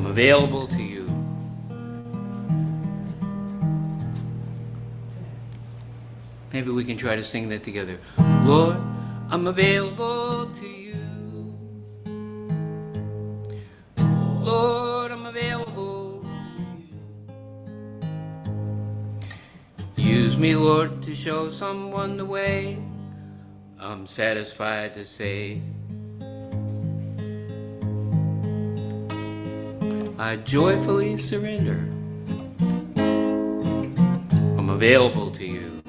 available to you. Maybe we can try to sing that together. Lord, I'm available to you. Lord, I'm available to you. Use me, Lord, to show someone the way. I'm satisfied to say, I joyfully surrender. I'm available to you.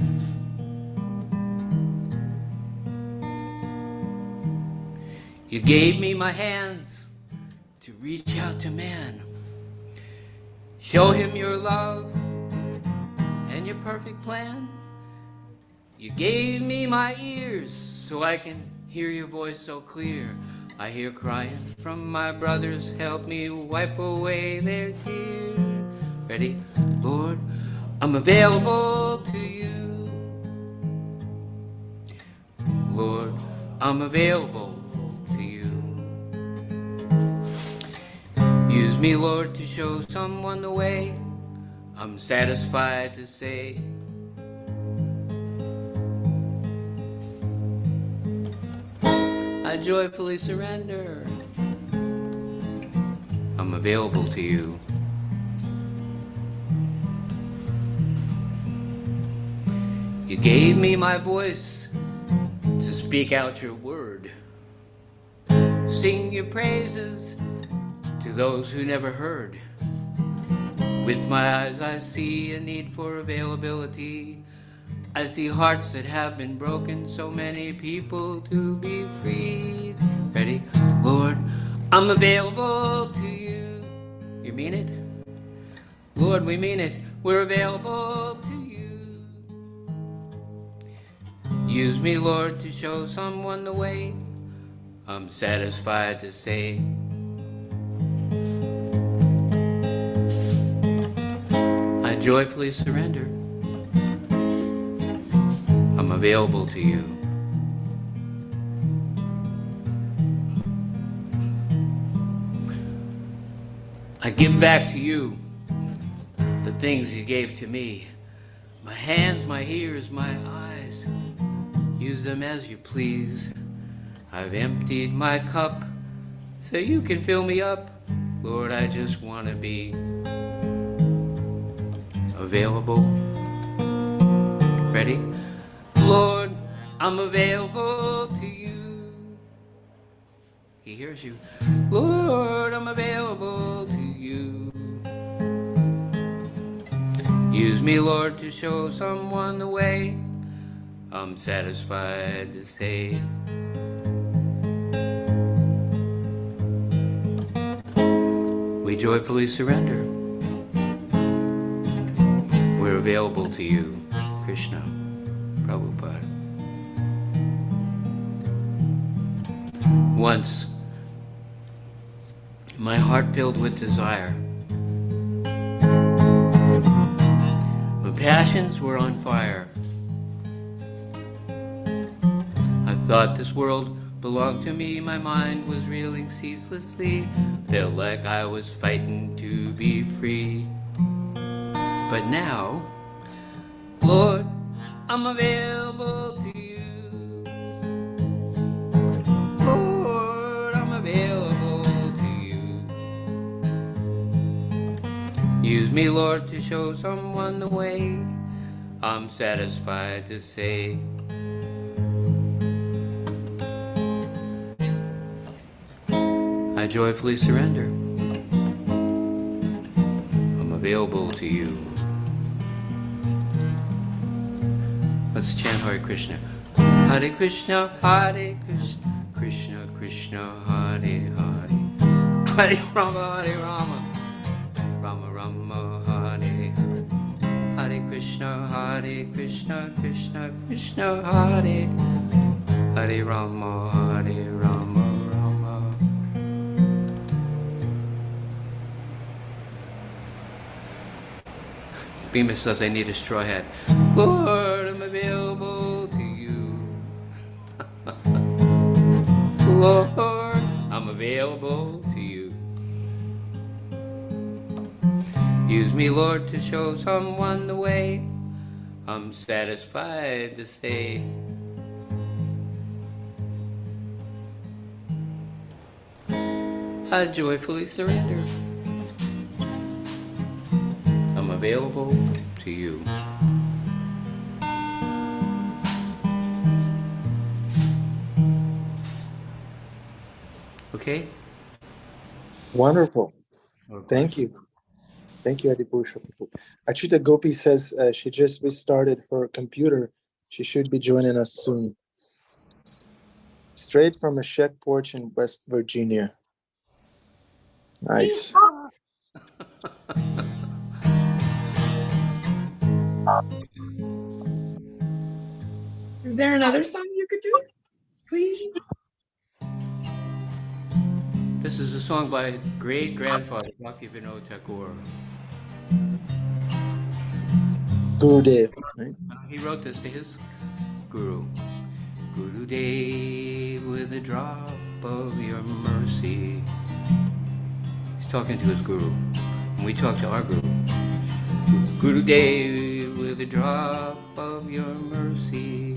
You gave me my hands to reach out to man. Show him your love and your perfect plan. You gave me my ears so I can hear your voice so clear. I hear crying from my brothers, help me wipe away their tears. Ready? Lord, I'm available to you. Lord, I'm available to you. Use me, Lord, to show someone the way. I'm satisfied to say, I joyfully surrender. I'm available to you. You gave me my voice to speak out your word. Sing your praises to those who never heard. With my eyes I see a need for availability. I see hearts that have been broken, so many people to be freed. Ready? Lord, I'm available to you. You mean it? Lord, we mean it. We're available to you. Use me, Lord, to show someone the way. I'm satisfied to say, I joyfully surrender. I'm available to you. I give back to you the things you gave to me. My hands, my ears, my eyes. Use them as you please. I've emptied my cup so you can fill me up. Lord, I just want to be available. Ready? Lord, I'm available to you. He hears you. Lord, I'm available to you. Use me, Lord, to show someone the way. I'm satisfied to say, we joyfully surrender. We're available to you, Krishna, Prabhupada. Once, my heart filled with desire. My passions were on fire. I thought this world belonged to me. My mind was reeling ceaselessly. Felt like I was fighting to be free. But now, Lord, I'm available to you. Lord, I'm available to you. Use me, Lord, to show someone the way. I'm satisfied to say, I joyfully surrender. I'm available to you. Let's chant Hare Krishna. Hare Krishna, Hare Krishna, Krishna Krishna, Hare Hare, Hare Rama, Rama Rama, Hare Hare. Hare Krishna, Krishna Krishna, Hare Hare Rama, Rama. Bhima says I need a straw hat. Lord, I'm available to you. Lord, I'm available to you. Use me, Lord, to show someone the way. I'm satisfied to stay. I joyfully surrender. I'm available to you. Okay? Wonderful. More Thank questions? you. Thank you, Adibusha. Acyuta Gopi says she just restarted her computer. She should be joining us soon. Straight from a shack porch in West Virginia. Nice. Is there another song you could do, please? This is a song by great-grandfather Bhaktivinoda Tagore. Gurudev, right? He wrote this to his guru. Guru Dev, with a drop of your mercy. He's talking to his guru. And we talk to our guru. Guru Dev, with a drop of your mercy.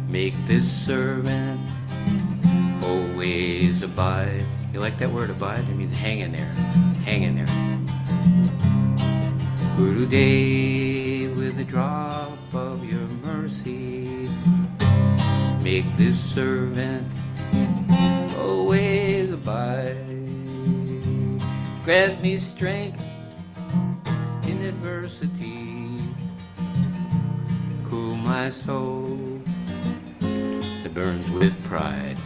Make this servant always abide. You like that word abide? It means hang in there. Hang in there. Guru Dev, with a drop of your mercy. Make this servant always abide. Grant me strength in adversity. Cool my soul that burns with pride.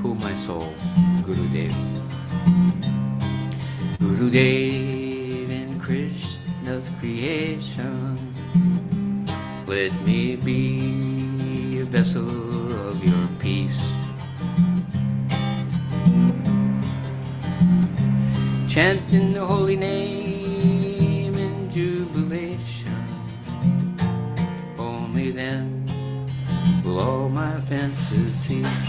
Cool my soul, Guru Dev. Guru Dev, in Krishna's creation, let me be a vessel of your peace. Chanting the holy name in jubilation, only then will all my fences cease.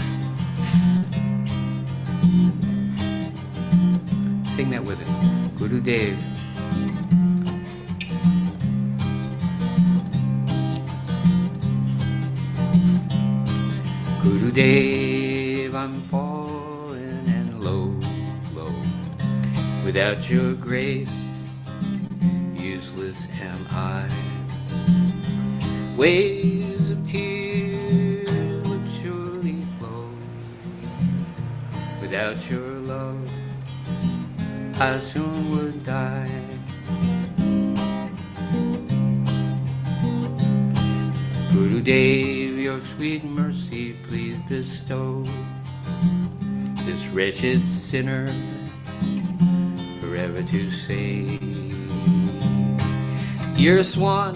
Sing that with it. Guru Dev. Guru Dev, I'm fallen and low, low. Without your grace, useless am I. Waves of tears would surely flow. Without your love, I soon would die. Guru Dev, your sweet mercy please bestow. This wretched sinner forever to save. You're a swan,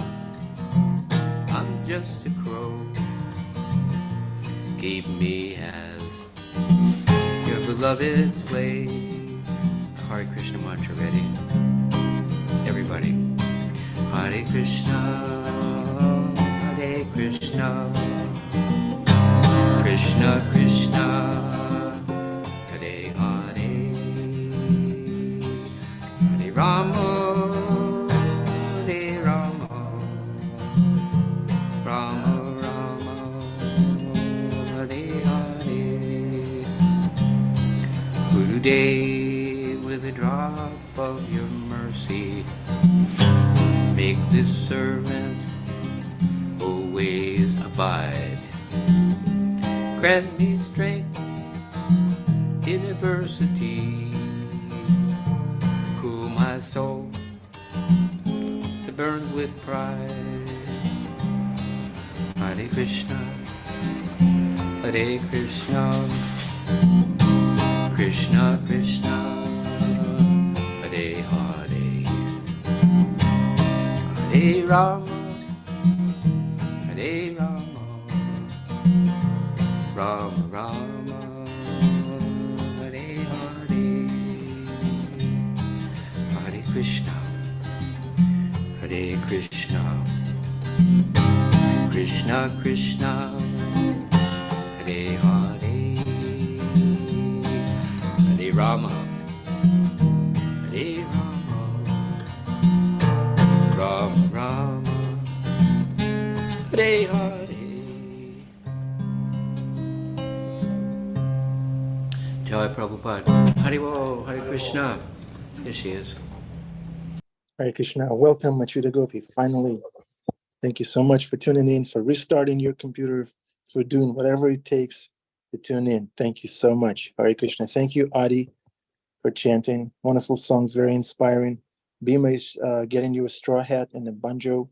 I'm just a crow. Keep me as your beloved slave. Hare Krishna mantra ready. Everybody. Hare Krishna, Hare Krishna, Krishna Krishna, Hare Hare, Hare Rama, Hare Rama, Rama Rama, Hare Hare. Guru Dev, with a drop of your mercy, make this servant always abide. Grant me strength in adversity. Cool my soul that burns with pride. Hare Krishna, Hare Krishna, Krishna Krishna, Hare Hare, Hare Rama, Hare Rama, Rama Rama, Hare Hare, Hare Krishna, Hare Krishna, Krishna Krishna, Hare Hare, Hare Rama, Hare Rama, Prabhupada. Haribo, Hare Krishna. Here she is. Hare Krishna. Welcome, Acyuta Gopi. Finally, thank you so much for tuning in, for restarting your computer, for doing whatever it takes to tune in. Thank you so much. Hare Krishna. Thank you, Adi, for chanting. Wonderful songs, very inspiring. Bhima is getting you a straw hat and a banjo.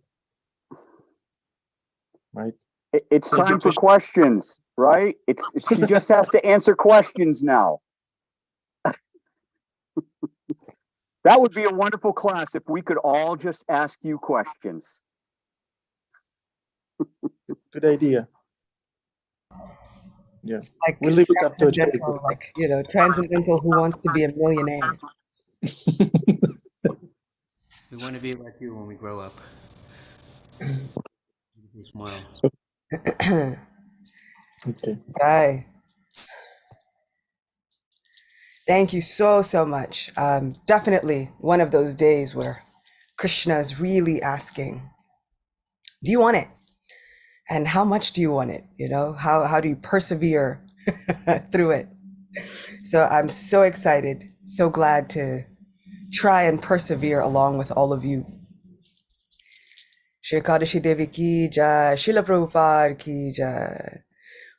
Right. It's Thank you, time for Krishna. questions, right? She just has to answer questions now. That would be a wonderful class if we could all just ask you questions. Good idea. Yeah. Like We'll leave it up to Acyuta transcendental, like, you know, transcendental who wants to be a millionaire. Gopi. We want to be like you when we grow up. Smile. Okay. Right. Thank you so much. Definitely one of those days where Krishna is really asking, do you want it? And how much do you want it? You know, how do you persevere through it? So I'm so excited, so glad to try and persevere along with all of you. Shri Ekadasi Devi ki jai, Srila Prabhupada ki jai.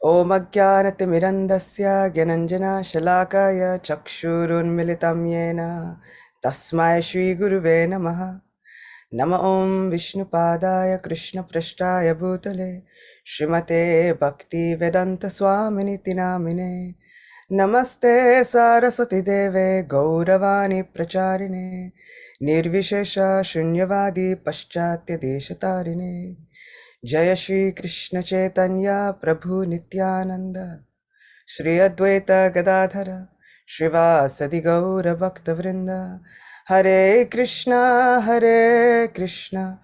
Om Ajnanatirmirandasya Gyananjana Shalakaya Chakshurunmilitam Yena Tasmai Shri Guruve Namaha. Nama Om Vishnupadaya Krishna Prashtaya Bhutale Srimate Bhakti Vedanta Swaminiti Namine Namaste Saraswati Deve Gauravani Pracharine Nirvishesha Shunyavadi Paschatya Deshatarine Jaya Shri Krishna Chaitanya Prabhu Nityananda Shri Advaita Gadadhara Srivasadi Gaura Bhakta Vrinda Hare Krishna Krishna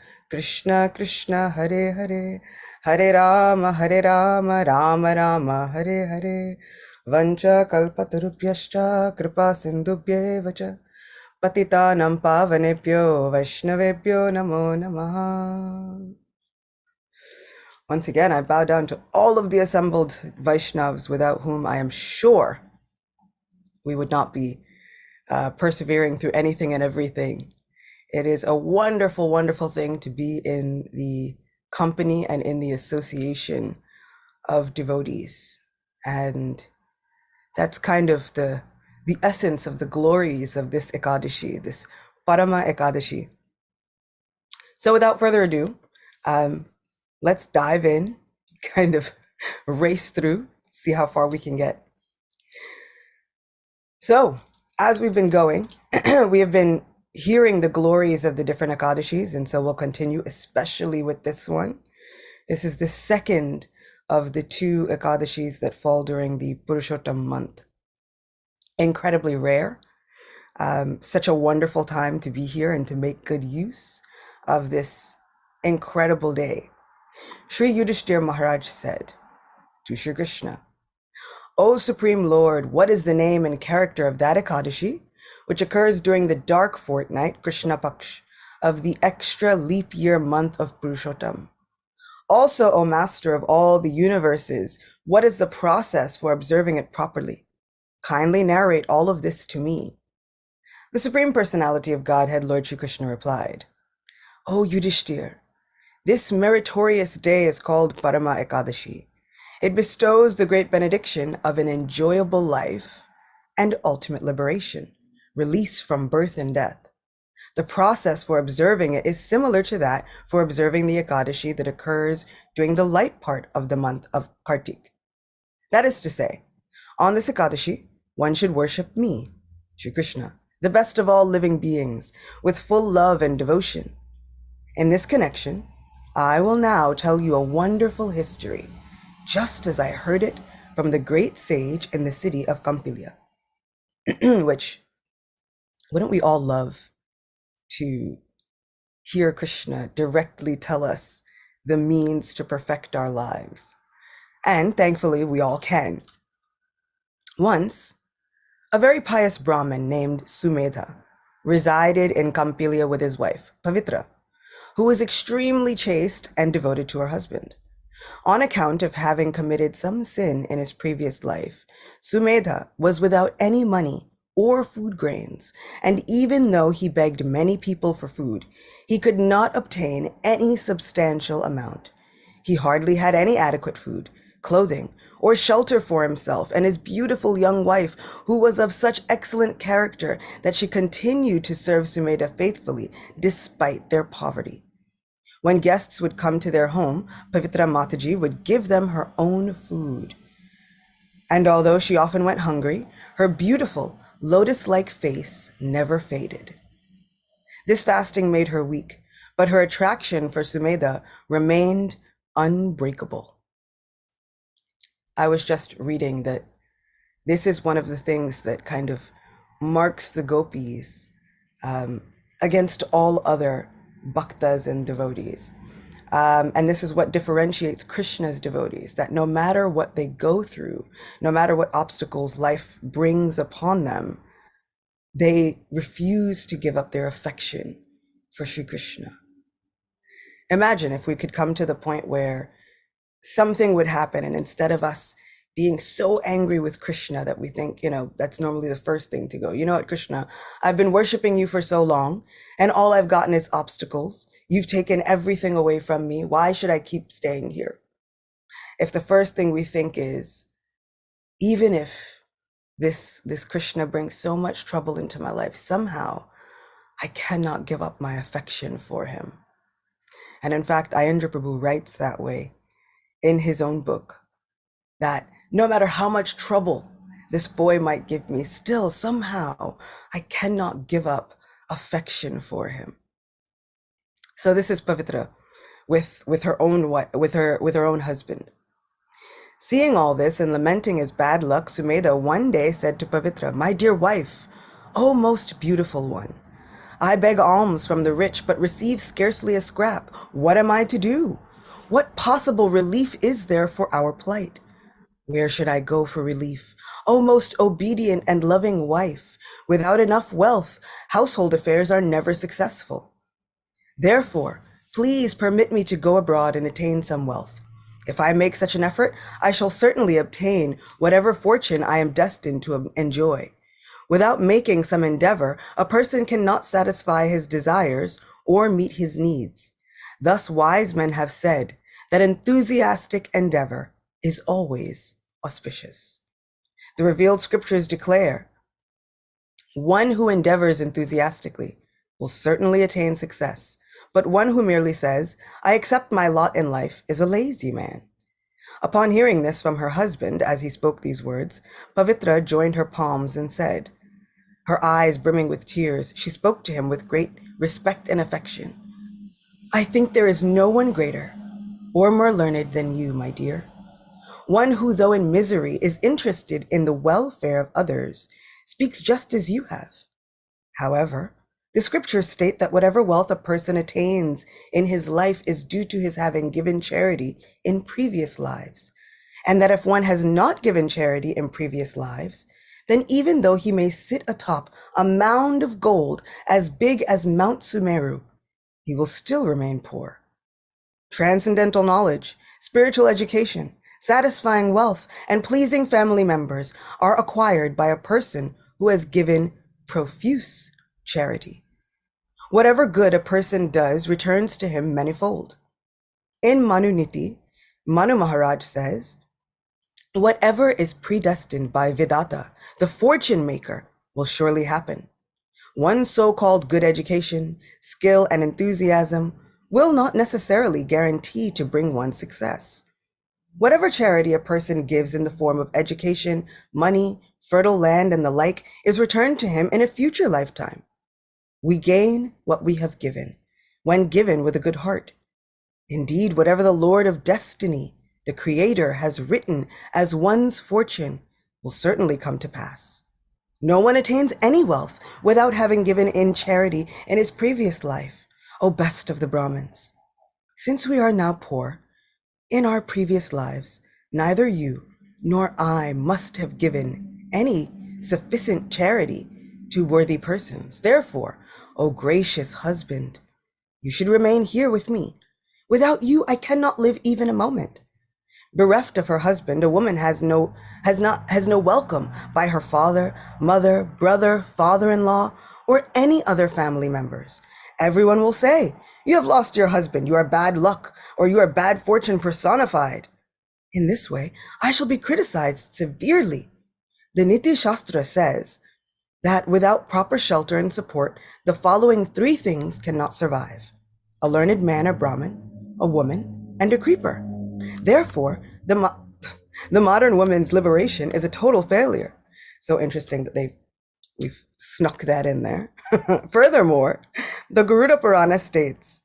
Krishna Hare Hare Hare Rama Rama Rama Hare Hare Vancha kalpatarubhyascha kripa sindhubhyevacha patitanam pavanebhyo vaishnavebhyo namo namaha. Once again, I bow down to all of the assembled Vaishnavas without whom I am sure we would not be persevering through anything and everything. It is a wonderful, wonderful thing to be in the company and in the association of devotees. And that's kind of the essence of the glories of this Ekadashi, this Parama Ekadashi. So without further ado, let's dive in, kind of race through, see how far we can get. So as we've been going, we have been hearing the glories of the different Ekadashis, and so we'll continue, especially with this one. This is the second of the 2 Ekadashis that fall during the Purushottam month. Incredibly rare. Such a wonderful time to be here and to make good use of this incredible day. Sri Yudhishthira Maharaj said to Sri Krishna, O Supreme Lord, what is the name and character of that Ekadashi, which occurs during the dark fortnight, Krishna Paksh, of the extra leap year month of Purushottam? Also, O Master of all the universes, what is the process for observing it properly? Kindly narrate all of this to me. The Supreme Personality of Godhead, Lord Shri Krishna, replied, O Yudhishthir, this meritorious day is called Parama Ekadashi. It bestows the great benediction of an enjoyable life and ultimate liberation, release from birth and death. The process for observing it is similar to that for observing the Ekadashi that occurs during the light part of the month of Kartik. That is to say, on this Ekadashi, one should worship me, Shri Krishna, the best of all living beings, with full love and devotion. In this connection, I will now tell you a wonderful history, just as I heard it from the great sage in the city of Kampilia, which, wouldn't we all love to hear Krishna directly tell us the means to perfect our lives? And thankfully, we all can. Once, a very pious Brahmin named Sumedha resided in Kampilia with his wife, Pavitra, who was extremely chaste and devoted to her husband. On account of having committed some sin in his previous life, Sumedha was without any money or food grains, and even though he begged many people for food, he could not obtain any substantial amount. He hardly had any adequate food, clothing, or shelter for himself and his beautiful young wife, who was of such excellent character that she continued to serve Sumedha faithfully despite their poverty. When guests would come to their home, Pavitra Mataji would give them her own food. And although she often went hungry, her beautiful, lotus-like face never faded. This fasting made her weak, but her attraction for Sumedha remained unbreakable. I was just reading that this is one of the things that kind of marks the gopis against all other bhaktas and devotees. And this is what differentiates Krishna's devotees, that no matter what they go through, no matter what obstacles life brings upon them, they refuse to give up their affection for Sri Krishna. Imagine if we could come to the point where something would happen, and instead of us being so angry with Krishna that we think, that's normally the first thing to go, you know what, Krishna, I've been worshiping you for so long, and all I've gotten is obstacles. You've taken everything away from me. Why should I keep staying here? If the first thing we think is, even if this Krishna brings so much trouble into my life, somehow I cannot give up my affection for him. And in fact, Ayendra Prabhu writes that way in his own book, that no matter how much trouble this boy might give me, still somehow I cannot give up affection for him. So this is Pavitra with her own husband. Seeing all this and lamenting his bad luck, Sumedha one day said to Pavitra, "My dear wife, O most beautiful one, I beg alms from the rich, but receive scarcely a scrap. What am I to do? What possible relief is there for our plight? Where should I go for relief? O most obedient and loving wife, without enough wealth, household affairs are never successful. Therefore, please permit me to go abroad and attain some wealth. If I make such an effort, I shall certainly obtain whatever fortune I am destined to enjoy. Without making some endeavor, a person cannot satisfy his desires or meet his needs. Thus wise men have said that enthusiastic endeavor is always auspicious. The revealed scriptures declare, one who endeavors enthusiastically will certainly attain success, but one who merely says, I accept my lot in life, is a lazy man." Upon hearing this from her husband, as he spoke these words, Pavitra joined her palms and said, her eyes brimming with tears, she spoke to him with great respect and affection. "I think there is no one greater or more learned than you, my dear. One who, though in misery, is interested in the welfare of others, speaks just as you have. However, the scriptures state that whatever wealth a person attains in his life is due to his having given charity in previous lives, and that if one has not given charity in previous lives, then even though he may sit atop a mound of gold as big as Mount Sumeru, he will still remain poor. Transcendental knowledge, spiritual education, satisfying wealth, and pleasing family members are acquired by a person who has given profuse charity. Whatever good a person does returns to him manifold. In Manu Niti, Manu Maharaj says, whatever is predestined by Vidata, the fortune maker, will surely happen. One so-called good education, skill, and enthusiasm will not necessarily guarantee to bring one success. Whatever charity a person gives in the form of education, money, fertile land, and the like is returned to him in a future lifetime. We gain what we have given, when given with a good heart. Indeed, whatever the Lord of Destiny, the Creator, has written as one's fortune will certainly come to pass. No one attains any wealth without having given in charity in his previous life, O best of the Brahmins. Since we are now poor, in our previous lives, neither you nor I must have given any sufficient charity to worthy persons. Therefore, O gracious husband, you should remain here with me. Without you, I cannot live even a moment. Bereft of her husband, a woman has no welcome by her father, mother, brother, father-in-law, or any other family members. Everyone will say, "You have lost your husband, you are bad luck, or you are bad fortune personified." In this way, I shall be criticized severely. The Niti Shastra says that without proper shelter and support, the following three things cannot survive: a learned man or Brahmin, a woman, and a creeper. Therefore, the modern woman's liberation is a total failure. So interesting that we've snuck that in there. Furthermore, the Garuda Purana states,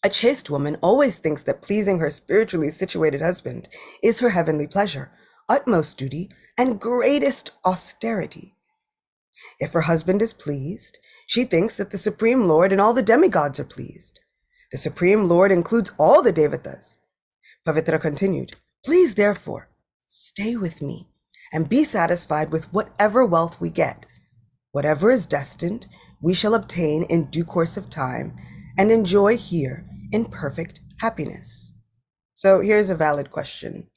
a chaste woman always thinks that pleasing her spiritually situated husband is her heavenly pleasure, utmost duty, and greatest austerity. If her husband is pleased, she thinks that the Supreme Lord and all the demigods are pleased. The Supreme Lord includes all the devatas. Pavitra continued, please therefore stay with me and be satisfied with whatever wealth we get. Whatever is destined, we shall obtain in due course of time and enjoy here in perfect happiness. So here's a valid question.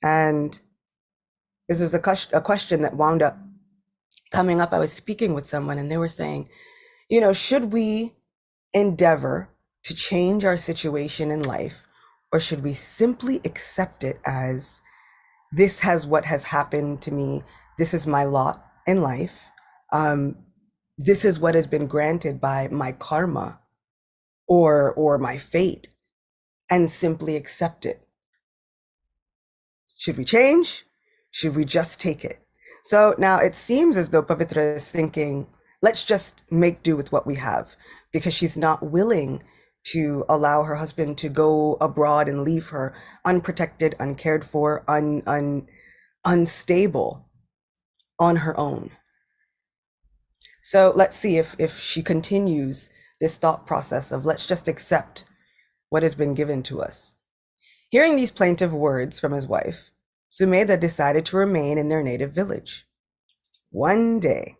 And this is a question that wound up coming up. I was speaking with someone and they were saying, should we endeavor to change our situation in life, or should we simply accept it as this has what has happened to me? This is my lot in life. This is what has been granted by my karma or my fate, and simply accept it. Should we change? Should we just take it? So now it seems as though Pavitra is thinking, let's just make do with what we have, because she's not willing to allow her husband to go abroad and leave her unprotected, uncared for, unstable on her own. So let's see if she continues this thought process of let's just accept what has been given to us. Hearing these plaintive words from his wife, Sumedha decided to remain in their native village. One day,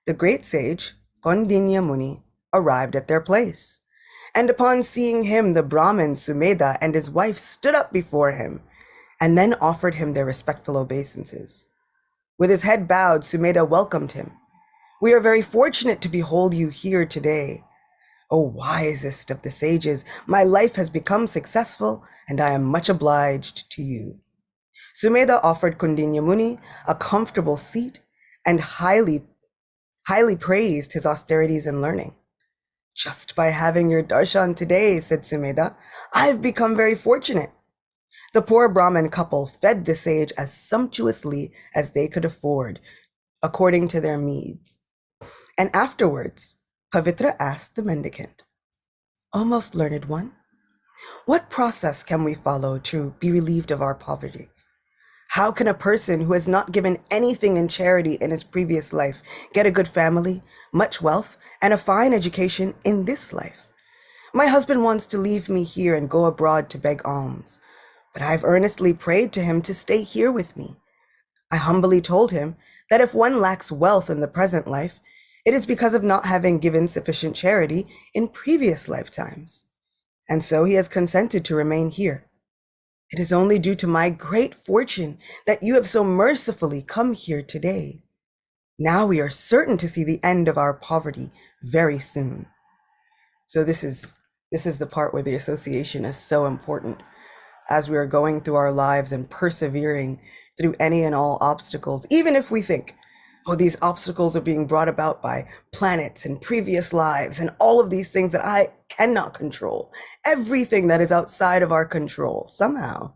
the great sage Kaundinya Muni arrived at their place, and upon seeing him, the Brahmin Sumedha and his wife stood up before him and then offered him their respectful obeisances. With his head bowed, Sumedha welcomed him. We are very fortunate to behold you here today. O wisest of the sages, my life has become successful and I am much obliged to you. Sumedha offered Kaundinya Muni a comfortable seat and highly praised his austerities and learning. Just by having your darshan today, said Sumedha, I've become very fortunate. The poor Brahmin couple fed the sage as sumptuously as they could afford, according to their needs. And afterwards, Pavitra asked the mendicant, O most learned one, what process can we follow to be relieved of our poverty? How can a person who has not given anything in charity in his previous life get a good family, much wealth, and a fine education in this life? My husband wants to leave me here and go abroad to beg alms, but I've earnestly prayed to him to stay here with me. I humbly told him that if one lacks wealth in the present life, it is because of not having given sufficient charity in previous lifetimes. And so he has consented to remain here. It is only due to my great fortune that you have so mercifully come here today. Now we are certain to see the end of our poverty very soon. So this is the part where the association is so important as we are going through our lives and persevering through any and all obstacles, even if we think, oh, these obstacles are being brought about by planets and previous lives and all of these things that I cannot control, everything that is outside of our control. Somehow,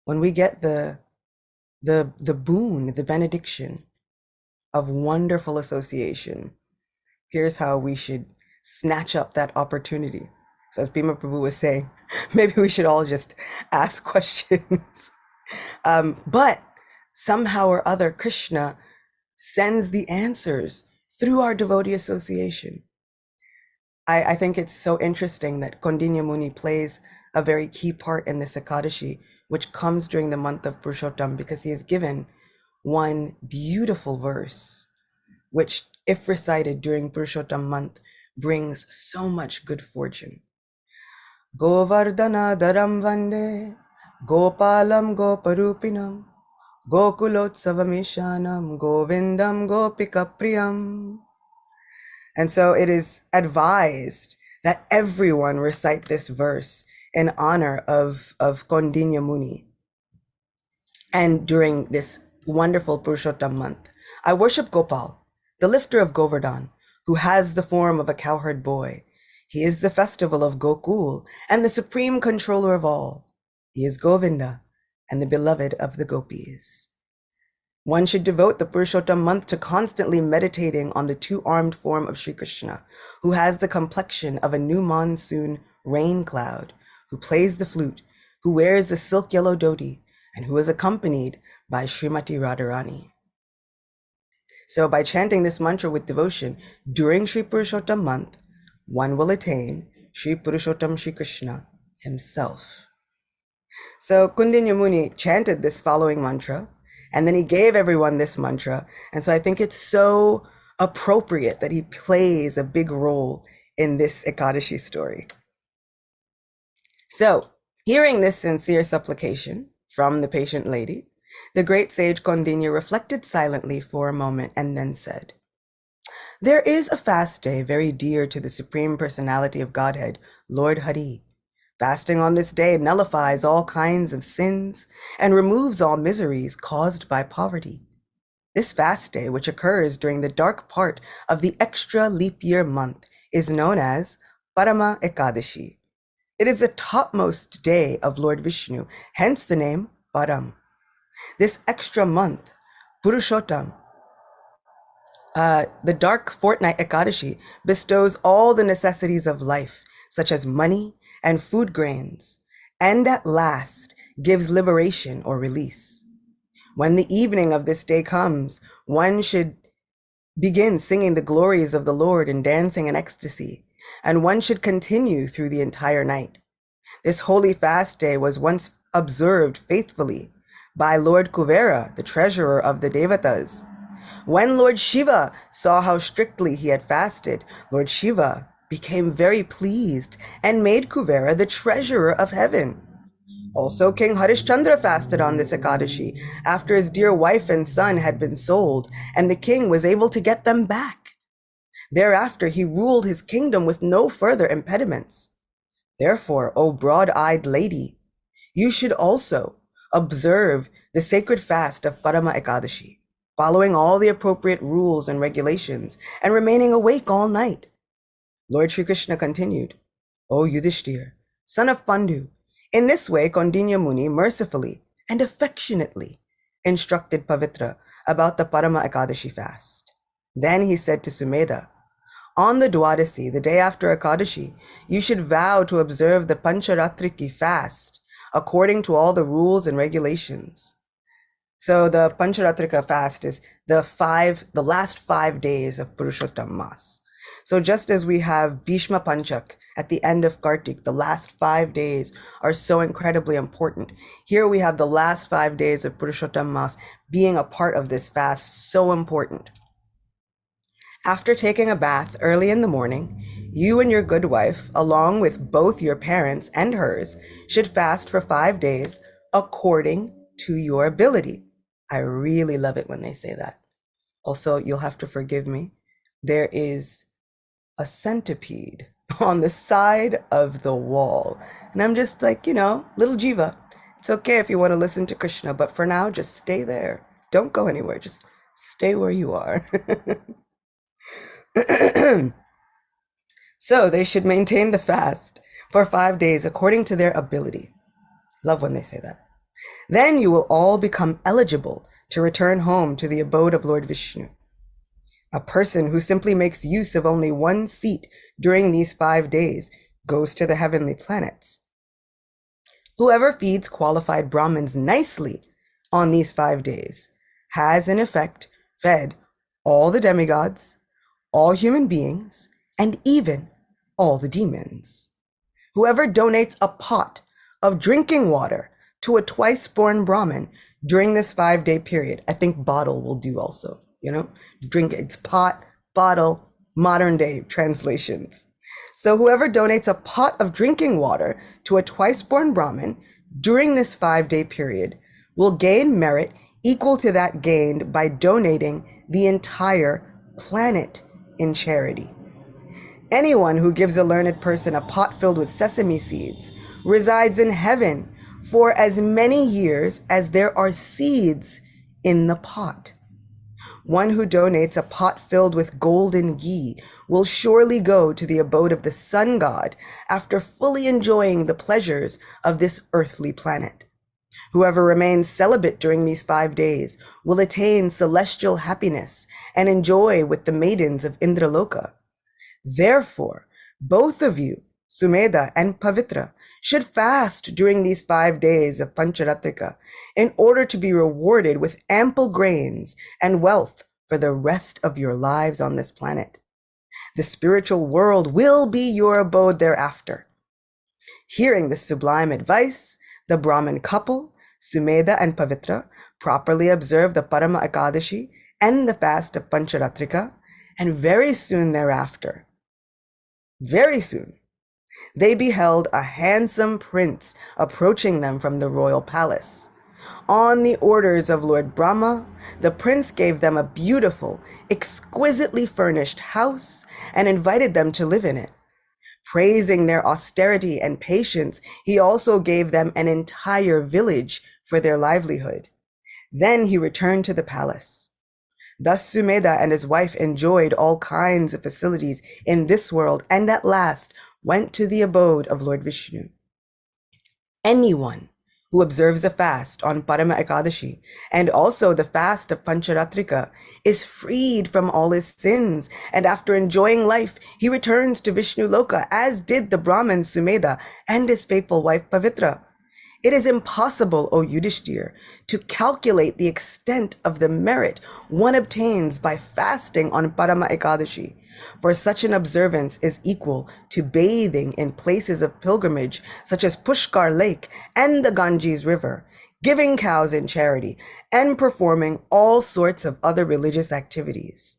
when we get the boon, the benediction of wonderful association, here's how we should snatch up that opportunity. So as Bhima Prabhu was saying, maybe we should all just ask questions. But somehow or other, Krishna sends the answers through our devotee association. I think it's so interesting that Kaundinya Muni plays a very key part in this Ekadasi, which comes during the month of Purushottam, because he is given one beautiful verse, which, if recited during Purushottam month, brings so much good fortune. Govardhana Daram Vande Gopalam Goparupinam Gokulotsavamishanam Govindam Gopikapriyam. And so it is advised that everyone recite this verse in honor of Kondinya Muni. And during this wonderful Purushottam month, I worship Gopal, the lifter of Govardhan, who has the form of a cowherd boy. He is the festival of Gokul and the supreme controller of all. He is Govinda and the beloved of the gopis. One should devote the Purushottam month to constantly meditating on the two-armed form of Sri Krishna, who has the complexion of a new monsoon rain cloud, who plays the flute, who wears a silk yellow dhoti, and who is accompanied by Srimati Radharani. So by chanting this mantra with devotion during Sri Purushottam month, one will attain Sri Purushottam Sri Krishna himself. So Kundinya Muni chanted this following mantra, and then he gave everyone this mantra. And so I think it's so appropriate that he plays a big role in this Ekadashi story. So hearing this sincere supplication from the patient lady, the great sage Kondinya reflected silently for a moment and then said, "There is a fast day very dear to the Supreme Personality of Godhead, Lord Hari. Fasting on this day nullifies all kinds of sins and removes all miseries caused by poverty. This fast day, which occurs during the dark part of the extra leap year month, is known as Parama Ekadashi. It is the topmost day of Lord Vishnu, hence the name Param. This extra month, Purushottam, the dark fortnight Ekadashi, bestows all the necessities of life, such as money and food grains, and at last gives liberation or release. When the evening of this day comes, one should begin singing the glories of the Lord and dancing in ecstasy, and one should continue through the entire night. This holy fast day was once observed faithfully by Lord Kuvera, the treasurer of the Devatas. When Lord Shiva saw how strictly he had fasted, Lord Shiva became very pleased and made Kuvera the treasurer of heaven. Also, King Harishchandra fasted on this Ekadashi after his dear wife and son had been sold, and the king was able to get them back. Thereafter, he ruled his kingdom with no further impediments. Therefore, O broad-eyed lady, you should also observe the sacred fast of Parama Ekadashi, following all the appropriate rules and regulations and remaining awake all night." Lord Sri Krishna continued, "O Yudhishthir, son of Pandu, in this way Kondinya Muni mercifully and affectionately instructed Pavitra about the Parama Ekadashi fast. Then he said to Sumedha, on the Dwadasi, the day after Ekadashi, you should vow to observe the Pancharatriki fast according to all the rules and regulations." So the Pancharatrika fast is the last 5 days of Purushottam Mas. So just as we have Bhishma Panchak at the end of Kartik, the last 5 days are so incredibly important. Here we have the last 5 days of Purushottam Mas being a part of this fast, so important. After taking a bath early in the morning, you and your good wife, along with both your parents and hers, should fast for 5 days according to your ability. I really love it when they say that. Also, you'll have to forgive me. There is a centipede on the side of the wall. And I'm just like, little Jiva, it's okay if you want to listen to Krishna, but for now, just stay there. Don't go anywhere. Just stay where you are. So they should maintain the fast for 5 days according to their ability. Love when they say that. Then you will all become eligible to return home to the abode of Lord Vishnu. A person who simply makes use of only one seat during these 5 days goes to the heavenly planets. Whoever feeds qualified Brahmins nicely on these 5 days has in effect fed all the demigods, all human beings, and even all the demons. Whoever donates a pot of drinking water to a twice-born Brahmin during this 5-day period, I think bottle will do also, drink, it's pot, bottle, modern day translations. So whoever donates a pot of drinking water to a twice-born Brahmin during this 5-day period will gain merit equal to that gained by donating the entire planet in charity. Anyone who gives a learned person a pot filled with sesame seeds resides in heaven for as many years as there are seeds in the pot. One who donates a pot filled with golden ghee will surely go to the abode of the sun god after fully enjoying the pleasures of this earthly planet. Whoever remains celibate during these 5 days will attain celestial happiness and enjoy with the maidens of Indraloka. Therefore, both of you, Sumedha and Pavitra, should fast during these 5 days of Pancharatrika in order to be rewarded with ample grains and wealth for the rest of your lives on this planet. The spiritual world will be your abode thereafter. Hearing this sublime advice, the Brahmin couple, Sumedha and Pavitra, properly observed the Parama Ekadashi and the fast of Pancharatrika, and very soon thereafter, they beheld a handsome prince approaching them from the royal palace. On the orders of Lord Brahma, the prince gave them a beautiful, exquisitely furnished house and invited them to live in it. Praising their austerity and patience, he also gave them an entire village for their livelihood. Then he returned to the palace. Thus Sumedha and his wife enjoyed all kinds of facilities in this world and at last went to the abode of Lord Vishnu. Anyone who observes a fast on Parama Ekadashi and also the fast of Pancharatrika is freed from all his sins, and after enjoying life, he returns to Vishnu Loka, as did the Brahmin Sumedha and his faithful wife Pavitra. It is impossible, O Yudhishthir, to calculate the extent of the merit one obtains by fasting on Parama Ekadashi, for such an observance is equal to bathing in places of pilgrimage such as Pushkar Lake and the Ganges River, giving cows in charity, and performing all sorts of other religious activities.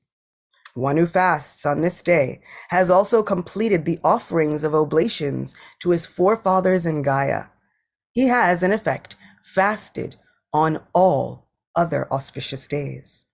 One who fasts on this day has also completed the offerings of oblations to his forefathers in Gaia. He has, in effect, fasted on all other auspicious days.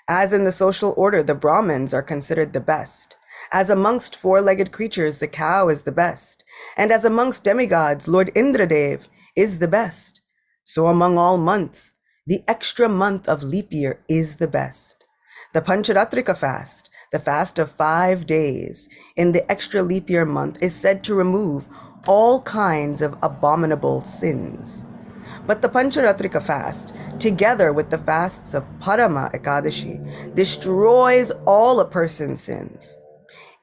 As in the social order, the Brahmins are considered the best. As amongst four-legged creatures, the cow is the best. And as amongst demigods, Lord Indradev is the best. So among all months, the extra month of leap year is the best. The Pancharatrika fast, the fast of 5 days in the extra leap year month, is said to remove all kinds of abominable sins. But the Pancharatrika fast, together with the fasts of Parama Ekadashi, destroys all a person's sins.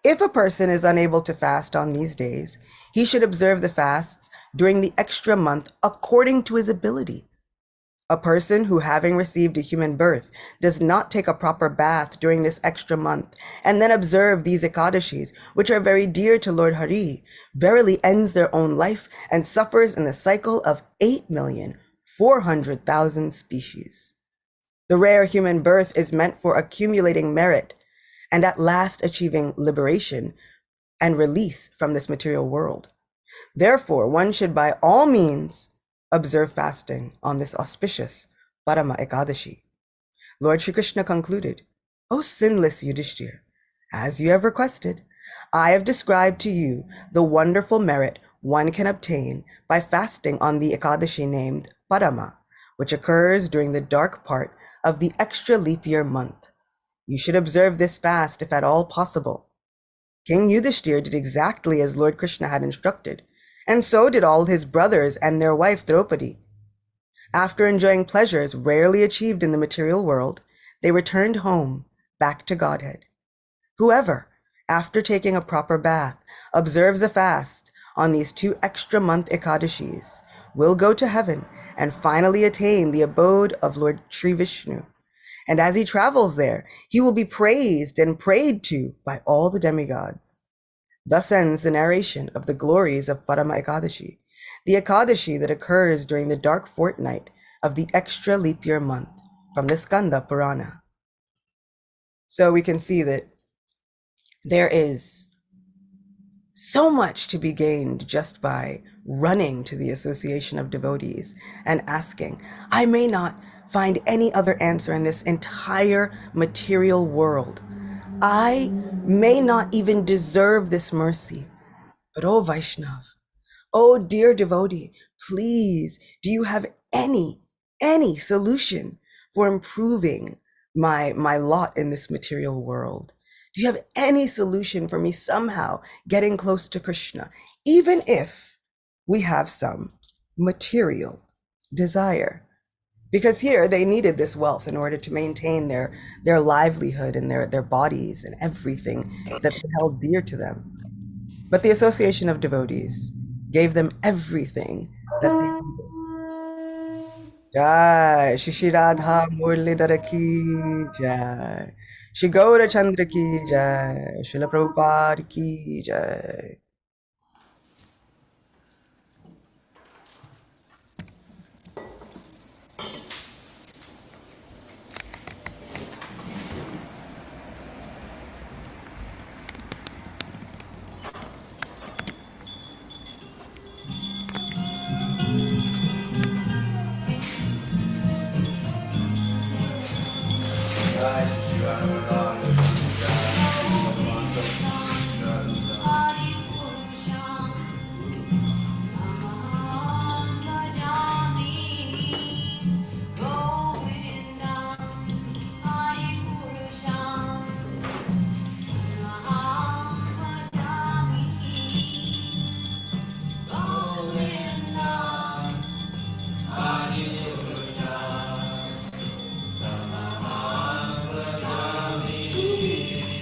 If a person is unable to fast on these days, he should observe the fasts during the extra month according to his ability. A person who, having received a human birth, does not take a proper bath during this extra month, and then observe these Ekadashis, which are very dear to Lord Hari, verily ends their own life and suffers in the cycle of 8,400,000 species. The rare human birth is meant for accumulating merit and at last achieving liberation and release from this material world. Therefore, one should by all means observe fasting on this auspicious Parama Ekadashi. Lord Shri Krishna concluded, O sinless Yudhishthir, as you have requested, I have described to you the wonderful merit one can obtain by fasting on the Ekadashi named Parama, which occurs during the dark part of the extra leap year month. You should observe this fast if at all possible. King Yudhishthir did exactly as Lord Krishna had instructed, and so did all his brothers and their wife Draupadi. After enjoying pleasures rarely achieved in the material world, they returned home, back to Godhead. Whoever, after taking a proper bath, observes a fast on these 2 extra month Ekadashis, will go to heaven and finally attain the abode of Lord Sri Vishnu. And as he travels there, he will be praised and prayed to by all the demigods. Thus ends the narration of the glories of Parama Ekadashi, the Ekadashi that occurs during the dark fortnight of the extra leap year month, from the Skanda Purana. So we can see that there is so much to be gained just by running to the association of devotees and asking. I may not find any other answer in this entire material world. I may not even deserve this mercy. But oh Vaishnav, oh dear devotee, please, do you have any solution for improving my lot in this material world? Do you have any solution for me somehow getting close to Krishna, even if we have some material desire? Because here they needed this wealth in order to maintain their livelihood and their bodies and everything that they held dear to them. But the association of devotees gave them everything that they needed. Jai Shishi Radha Murlidhara ki Jai. Shri Gaura Chandra ki Jai. Srila Prabhupada ki Jai.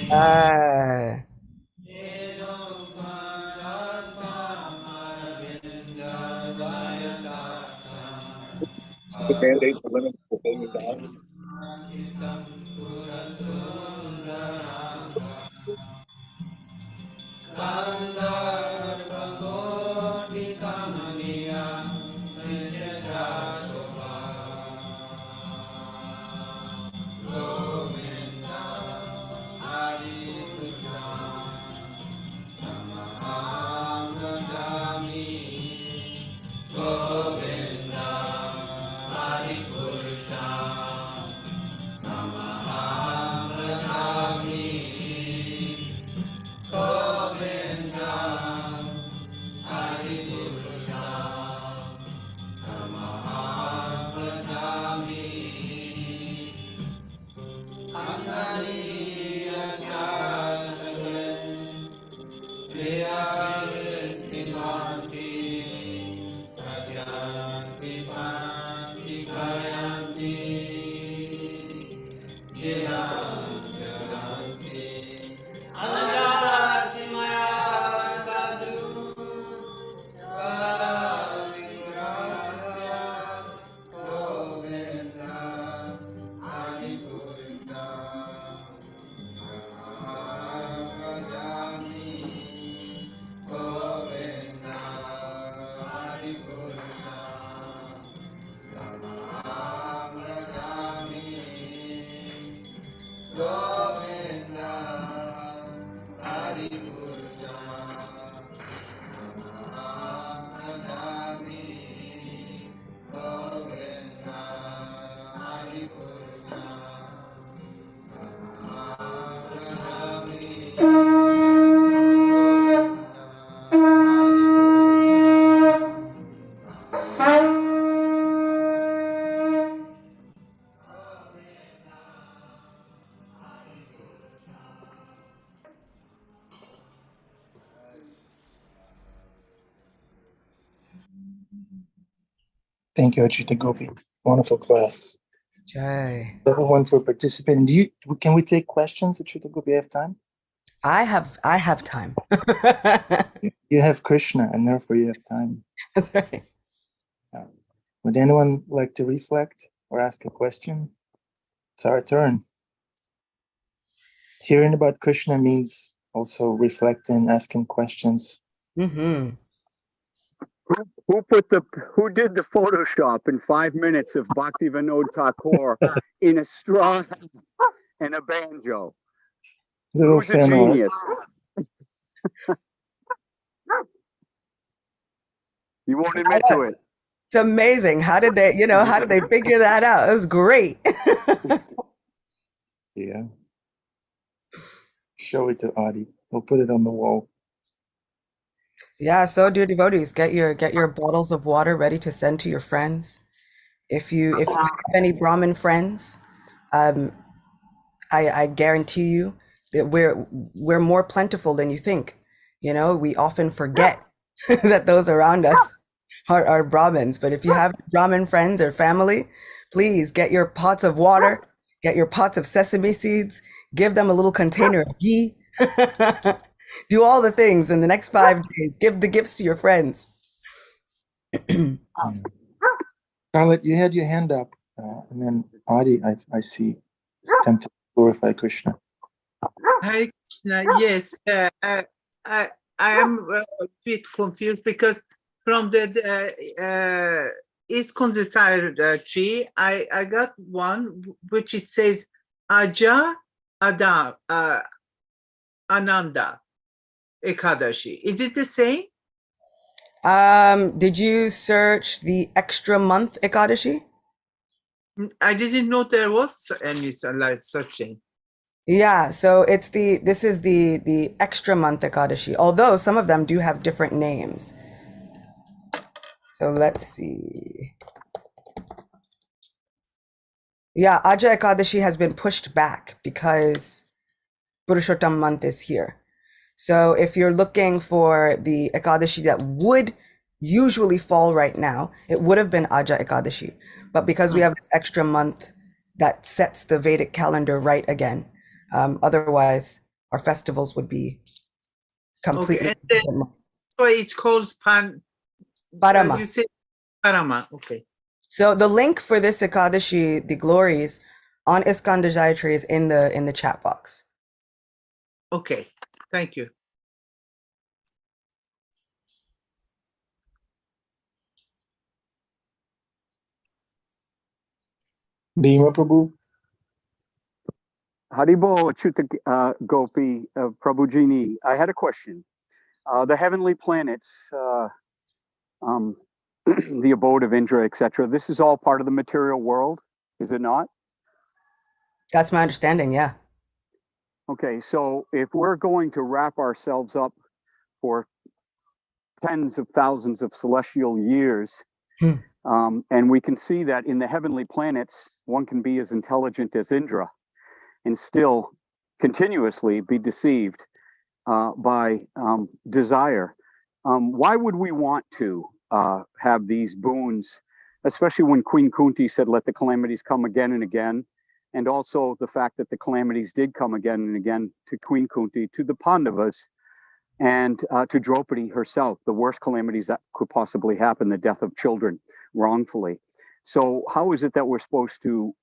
Jai. The mandate for women to obey your God. Thank you, Acyuta Gopi. Wonderful class. Jai. Everyone for participating. Can we take questions, Acyuta Gopi? Have time? I have time. You have Krishna, and therefore you have time. That's right. Would anyone like to reflect or ask a question? It's our turn. Hearing about Krishna means also reflecting, asking questions. Mm-hmm. Who did the Photoshop in 5 minutes of Bhakti Vinod Thakur in a straw hat and a banjo? Little Who's a fan art. genius? You won't admit to it. It's amazing. How did they, how did they figure that out? It was great. Yeah. Show it to Adi. We'll put it on the wall. Yeah, so dear devotees, get your bottles of water ready to send to your friends. If you have any Brahmin friends, I guarantee you that we're more plentiful than you think. We often forget that those around us are Brahmins. But if you have Brahmin friends or family, please get your pots of water, get your pots of sesame seeds, give them a little container of ghee. Do all the things in the next 5 days. Give the gifts to your friends. Charlotte, you had your hand up, and then Adi, I see, is tempted to glorify Krishna. Hare Krishna. Yes, I am a bit confused because from the Iskandar tree, I got one which it says Aja Adam Ananda Ekadasi. Is it the same? Did you search the extra month Ekadashi? I didn't know there was any like such thing. Yeah, so this is the extra month Ekadashi, although some of them do have different names. So let's see. Yeah, Aja Ekadashi has been pushed back because Purushottam month is here. So if you're looking for the Ekadashi that would usually fall right now, it would have been Aja Ekadashi. But because we have this extra month that sets the Vedic calendar right again, otherwise our festivals would be completely Okay, and then, so it's called Parama. You say Parama, okay. So the link for this Ekadashi, the glories, on Iskandar Jayatri is in the chat box. Okay, thank you. Bhima Prabhu. Haribo Acyuta Gopi Prabhujini. I had a question. The heavenly planets, the abode of Indra, etc. This is all part of the material world, is it not? That's my understanding, yeah. Okay, so if we're going to wrap ourselves up for tens of thousands of celestial years, and we can see that in the heavenly planets, one can be as intelligent as Indra and still continuously be deceived by desire. Why would we want to have these boons, especially when Queen Kunti said, let the calamities come again and again, and also the fact that the calamities did come again and again to Queen Kunti, to the Pandavas, and to Draupadi herself, the worst calamities that could possibly happen, the death of children wrongfully. So how is it that we're supposed to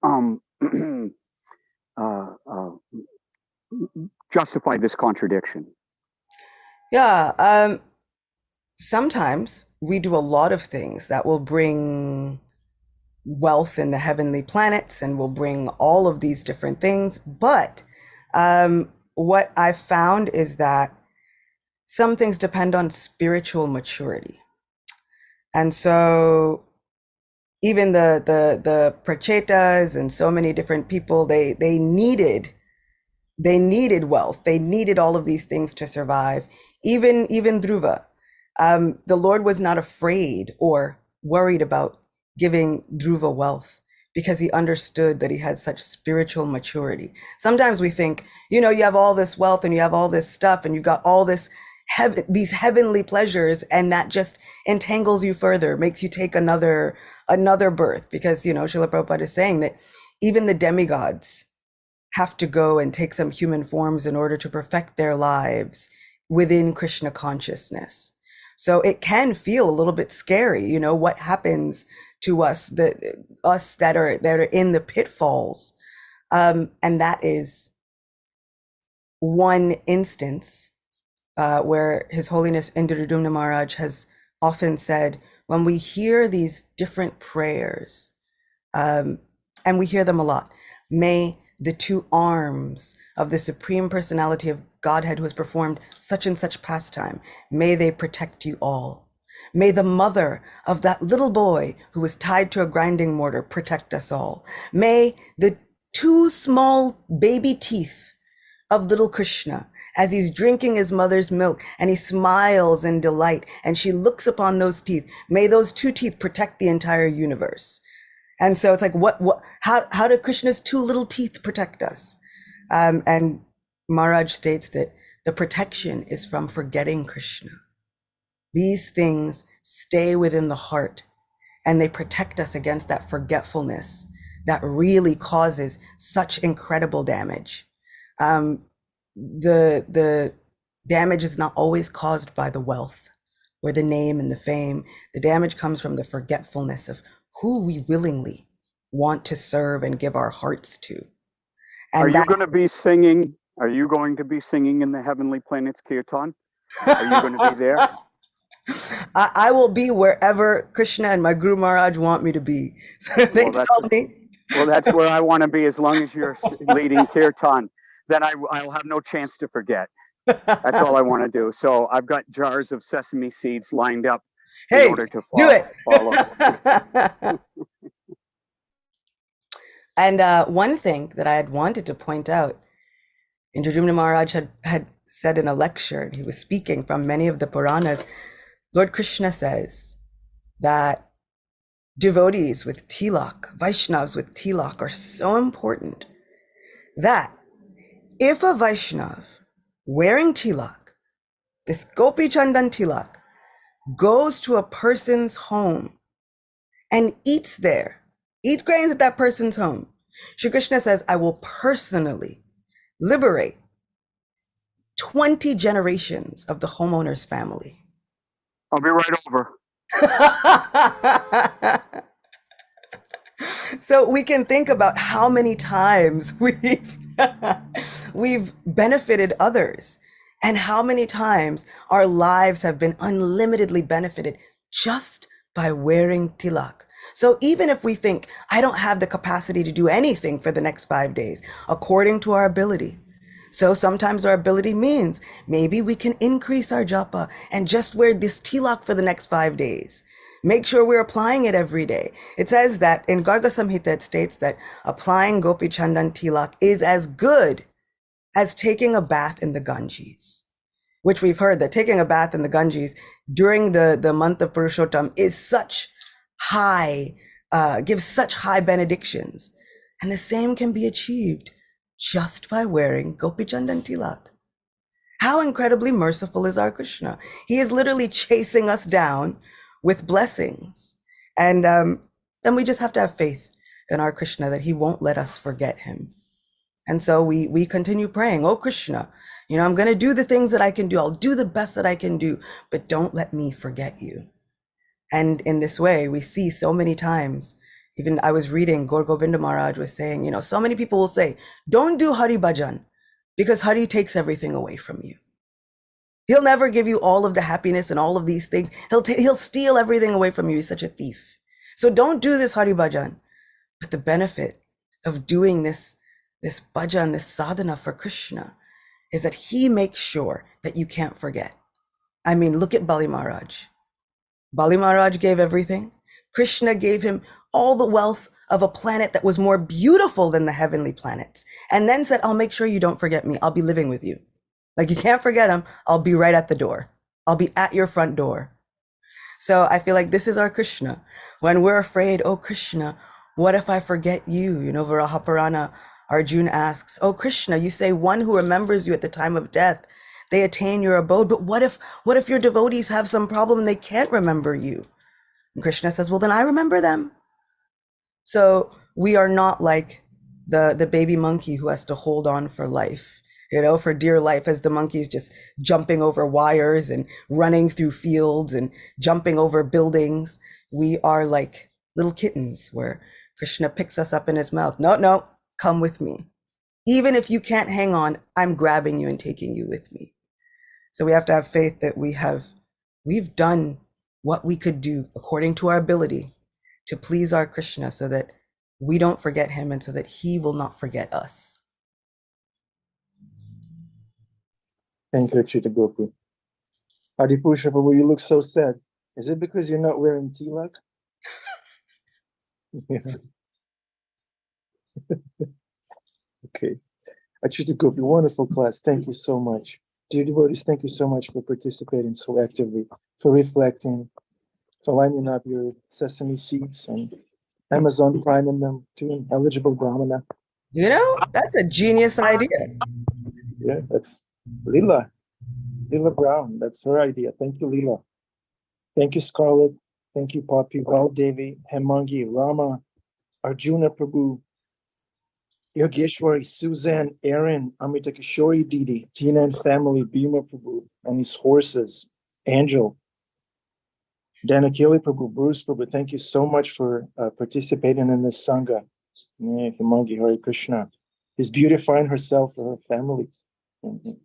justify this contradiction? Yeah, sometimes we do a lot of things that will bring wealth in the heavenly planets and will bring all of these different things. But what I've found is that some things depend on spiritual maturity. And so even the prachetas and so many different people, they needed wealth. They needed all of these things to survive. Even Dhruva, the Lord was not afraid or worried about giving Dhruva wealth because he understood that he had such spiritual maturity. Sometimes we think, you have all this wealth and you have all this stuff and you got all this these heavenly pleasures, and that just entangles you further, makes you take another birth, because Srila Prabhupada is saying that even the demigods have to go and take some human forms in order to perfect their lives within Krishna consciousness. So it can feel a little bit scary, what happens to us that are in the pitfalls, and that is one instance where His Holiness Indradumna Maharaj has often said, when we hear these different prayers, and we hear them a lot, may the two arms of the Supreme Personality of Godhead who has performed such and such pastime, may they protect you all. May the mother of that little boy who was tied to a grinding mortar protect us all. May the two small baby teeth of little Krishna, as he's drinking his mother's milk and he smiles in delight and she looks upon those teeth, may those two teeth protect the entire universe. And so it's like, how do Krishna's two little teeth protect us? And Maharaj states that the protection is from forgetting Krishna. These things stay within the heart and they protect us against that forgetfulness that really causes such incredible damage. The damage is not always caused by the wealth or the name and the fame. The damage comes from the forgetfulness of who we willingly want to serve and give our hearts to. And are you going to be singing? Are you going to be singing in the Heavenly Planets Kirtan? Are you going to be there? I will be wherever Krishna and my Guru Maharaj want me to be. So they tell me. Well, that's where I want to be as long as you're leading Kirtan. Then I'll have no chance to forget. That's all I want to do. So I've got jars of sesame seeds lined up in order to follow. And one thing that I had wanted to point out, Indradyumna Maharaj had said in a lecture, and he was speaking from many of the Puranas, Lord Krishna says that devotees with tilak, Vaishnavas with tilak are so important that if a Vaishnav wearing tilak, this Gopi Chandan tilak, goes to a person's home and eats grains at that person's home, Shri Krishna says, I will personally liberate 20 generations of the homeowner's family. I'll be right over. So we can think about how many times we've benefited others and how many times our lives have been unlimitedly benefited just by wearing tilak. So even if we think, I don't have the capacity to do anything for the next 5 days, according to our ability. So sometimes our ability means maybe we can increase our japa and just wear this tilak for the next 5 days. Make sure we're applying it every day. It says that in Garga Samhita, it states that applying Gopi Chandan tilak is as good as taking a bath in the Ganges, which we've heard that taking a bath in the Ganges during the month of Purushottam is such high, gives such high benedictions. And the same can be achieved just by wearing Gopi Chandan tilak. How incredibly merciful is our Krishna. He is literally chasing us down with blessings. And then we just have to have faith in our Krishna that he won't let us forget him. And so we continue praying, oh Krishna, I'm going to do the things that I can do. I'll do the best that I can do, but don't let me forget you. And in this way, we see so many times, even I was reading, Gaur Govinda Maharaj was saying, so many people will say, don't do Hari Bhajan because Hari takes everything away from you. He'll never give you all of the happiness and all of these things. He'll steal everything away from you. He's such a thief. So don't do this Hari Bhajan. But the benefit of doing this bhajan, this sadhana for Krishna, is that he makes sure that you can't forget. I mean, look at Bali Maharaj. Bali Maharaj gave everything. Krishna gave him all the wealth of a planet that was more beautiful than the heavenly planets, and then said, I'll make sure you don't forget me. I'll be living with you. Like, you can't forget him. I'll be right at the door. I'll be at your front door. So I feel like this is our Krishna. When we're afraid, oh Krishna, what if I forget you? Varaha Purana, Arjuna asks, oh Krishna, you say one who remembers you at the time of death, they attain your abode. But what if your devotees have some problem and they can't remember you? And Krishna says, well, then I remember them. So we are not like the baby monkey who has to hold on for life, for dear life, as the monkey's just jumping over wires and running through fields and jumping over buildings. We are like little kittens where Krishna picks us up in his mouth. No, come with me. Even if you can't hang on, I'm grabbing you and taking you with me. So we have to have faith that we've done what we could do according to our ability to please our Krishna, so that we don't forget him and so that he will not forget us. Thank you, Acyuta Gopi. Adipusha Prabhu, you look so sad. Is it because you're not wearing tilak? Yeah. Okay. Acyuta Gopi, wonderful class. Thank you so much. Dear devotees, thank you so much for participating so actively, for reflecting, for lining up your sesame seeds and Amazon priming them to an eligible brahmana. You know, that's a genius idea. Yeah, that's Leela. Leela Brown. That's her idea. Thank you, Leela. Thank you, Scarlett. Thank you, Poppy, Val Devi, Hemangi, Rama, Arjuna Prabhu, Yogeshwari, Suzanne, Aaron, Amrita Kishori Didi, Tina and family, Bhima Prabhu, and his horses, Angel, Danakili Prabhu, Bruce Prabhu. Thank you so much for participating in this Sangha. Yeah, Hemangi, Hare Krishna. Is beautifying herself for her family. Mhm.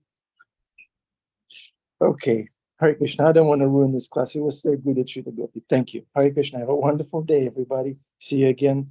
Okay. Hare Krishna. I don't want to ruin this class. It was so good at Srila Gopi. Thank you. Hare Krishna. Have a wonderful day, everybody. See you again